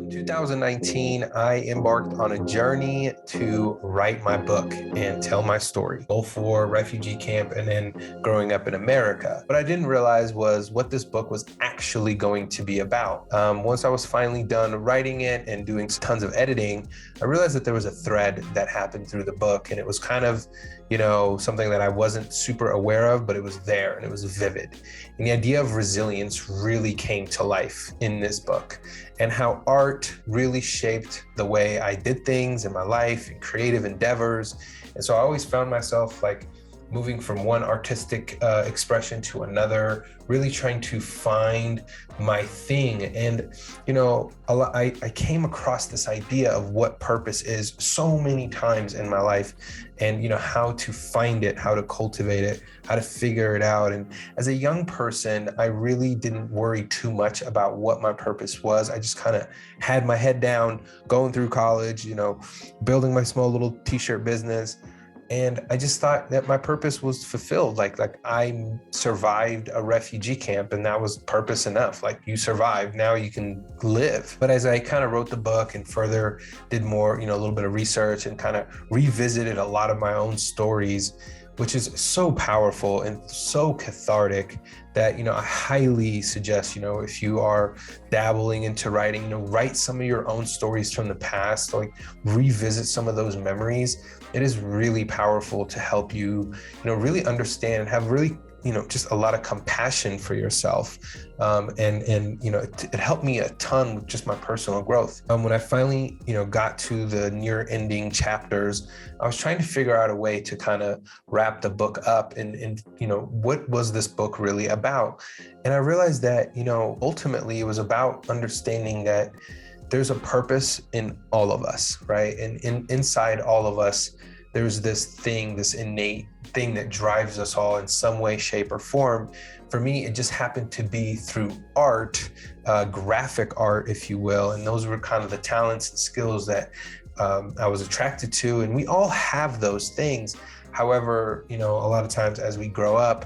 In 2019, I embarked on a journey to write my book and tell my story, both for refugee camp and then growing up in America. What I didn't realize was what this book was actually going to be about. Once I was finally done writing it and doing tons of editing, I realized that there was a thread that happened through the book, and it was kind of, something that I wasn't super aware of, but it was there and it was vivid. And the idea of resilience really came to life in this book, and how art really shaped the way I did things in my life and creative endeavors. And so I always found myself moving from one artistic expression to another, really trying to find my thing. And, I came across this idea of what purpose is so many times in my life, and, how to find it, how to cultivate it, how to figure it out. And as a young person, I really didn't worry too much about what my purpose was. I just kind of had my head down, going through college, building my small little t-shirt business. And I just thought that my purpose was fulfilled. Like I survived a refugee camp, and that was purpose enough. Like, you survived, now you can live. But as I kind of wrote the book and further did more, a little bit of research and kind of revisited a lot of my own stories, which is so powerful and so cathartic that, I highly suggest, if you are dabbling into writing, write some of your own stories from the past, revisit some of those memories. It is really powerful to help you, really understand and have really, just a lot of compassion for yourself. It helped me a ton with just my personal growth. When I finally, got to the near ending chapters, I was trying to figure out a way to kind of wrap the book up and what was this book really about? And I realized that, ultimately it was about understanding that there's a purpose in all of us, right? And inside all of us, there's this thing, this innate thing that drives us all in some way, shape, or form. For me, it just happened to be through art, graphic art, if you will. And those were kind of the talents and skills that I was attracted to. And we all have those things. However, a lot of times as we grow up,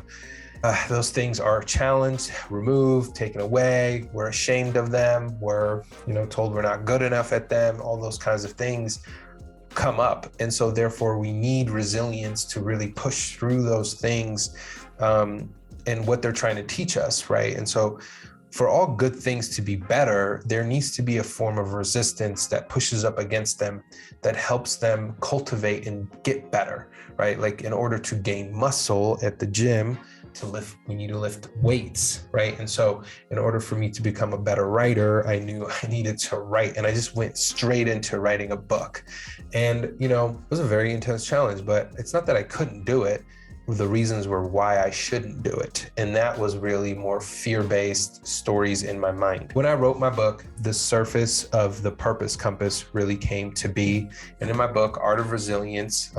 those things are challenged, removed, taken away. We're ashamed of them. We're, told we're not good enough at them. All those kinds of things come up. And so therefore we need resilience to really push through those things and what they're trying to teach us, right? And so for all good things to be better, there needs to be a form of resistance that pushes up against them, that helps them cultivate and get better, right? Like, in order to gain muscle at the gym, to lift, we need to lift weights, right? And so in order for me to become a better writer, I knew I needed to write, and I just went straight into writing a book. And, it was a very intense challenge, but it's not that I couldn't do it. The reasons were why I shouldn't do it. And that was really more fear-based stories in my mind. When I wrote my book, the surface of the purpose compass really came to be. And in my book, Art of Resilience,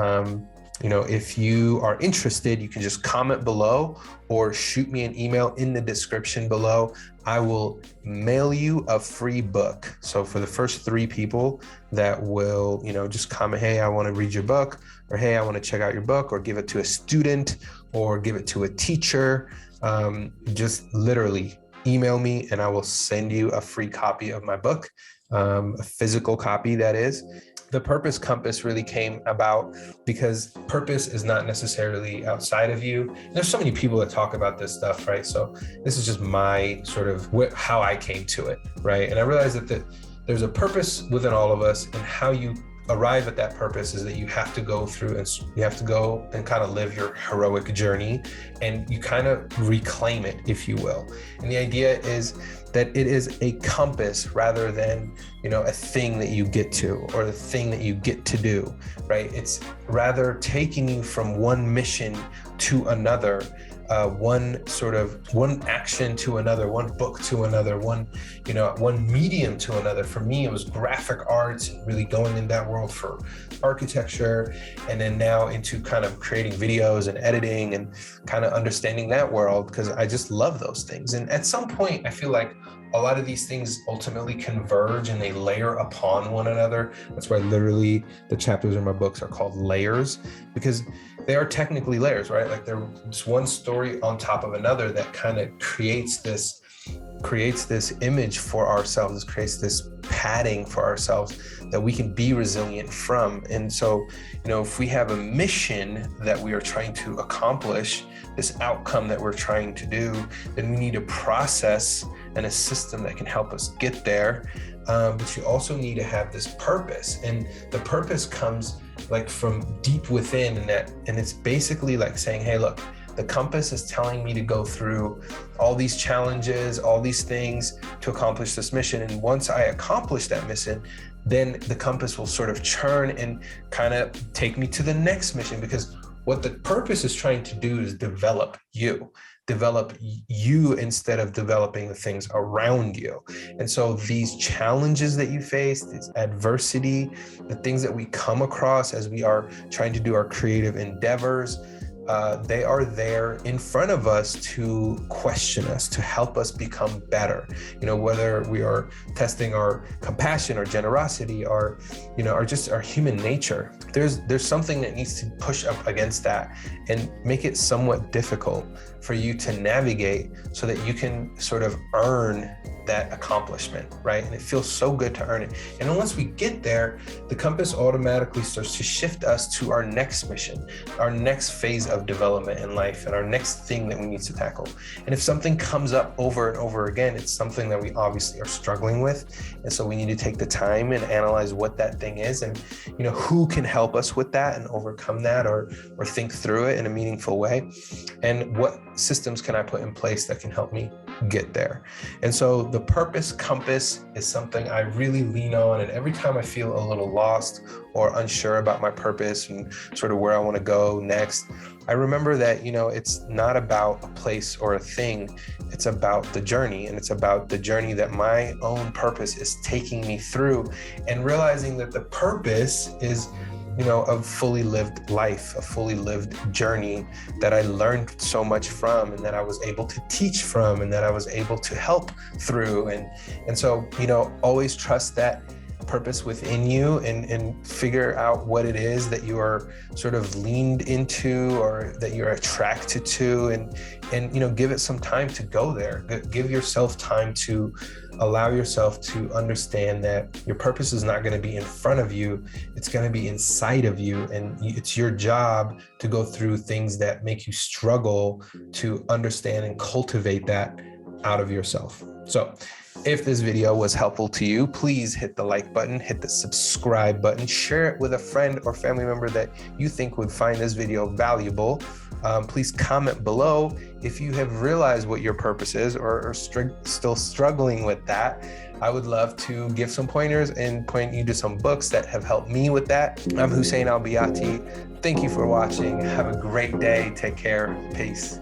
if you are interested, you can just comment below or shoot me an email in the description below. I will mail you a free book. So for the first 3 people that will, just comment, hey, I want to read your book, or hey, I want to check out your book, or give it to a student, or give it to a teacher, just literally email me and I will send you a free copy of my book, a physical copy, that is. The purpose compass really came about because purpose is not necessarily outside of you. There's so many people that talk about this stuff, right? So this is just my sort of how I came to it, right? And I realized that there's a purpose within all of us, and how you arrive at that purpose is that you have to go through and you have to go and kind of live your heroic journey, and you kind of reclaim it, if you will. And the idea is that it is a compass rather than, a thing that you get to, or the thing that you get to do, right? It's rather taking you from one mission to another, one action to another, one book to another, one medium to another. For me, it was graphic arts, really going in that world for architecture, and then now into kind of creating videos and editing and kind of understanding that world, because I just love those things. And at some point, I feel like a lot of these things ultimately converge and they layer upon one another. That's why literally the chapters in my books are called layers, because they are technically layers, right? Like they're just one story on top of another that kind of creates this creates this image for ourselves, creates this padding for ourselves that we can be resilient from. And so, if we have a mission that we are trying to accomplish, this outcome that we're trying to do, then we need a process and a system that can help us get there. But you also need to have this purpose, and the purpose comes like from deep within, and it's basically like saying, hey, look, the compass is telling me to go through all these challenges, all these things to accomplish this mission. And once I accomplish that mission, then the compass will sort of churn and kind of take me to the next mission, because what the purpose is trying to do is develop you instead of developing the things around you. And so these challenges that you face, this adversity, the things that we come across as we are trying to do our creative endeavors, they are there in front of us to question us, to help us become better. Whether we are testing our compassion, our generosity, or just our human nature, there's something that needs to push up against that and make it somewhat difficult for you to navigate so that you can sort of earn that accomplishment, right? And it feels so good to earn it. And then once we get there, the compass automatically starts to shift us to our next mission, our next phase of development in life, and our next thing that we need to tackle. And if something comes up over and over again, it's something that we obviously are struggling with. And so we need to take the time and analyze what that thing is, and who can help us with that and overcome that, or think through it in a meaningful way. And what systems can I put in place that can help me get there? And so the purpose compass is something I really lean on. And every time I feel a little lost or unsure about my purpose and sort of where I want to go next, I remember that, it's not about a place or a thing. It's about the journey, and it's about the journey that my own purpose is taking me through, and realizing that the purpose is a fully lived life, a fully lived journey that I learned so much from, and that I was able to teach from, and that I was able to help through. And so, always trust that purpose within you, and figure out what it is that you are sort of leaned into, or that you're attracted to, and give it some time to go there. Give yourself time to allow yourself to understand that your purpose is not going to be in front of you, it's going to be inside of you, and it's your job to go through things that make you struggle to understand and cultivate that out of yourself. So if this video was helpful to you, please hit the like button, hit the subscribe button, share it with a friend or family member that you think would find this video valuable. Please comment below if you have realized what your purpose is, or are still struggling with that. I would love to give some pointers and point you to some books that have helped me with that. I'm Hussein Albiati. Thank you for watching. Have a great day. Take care. Peace.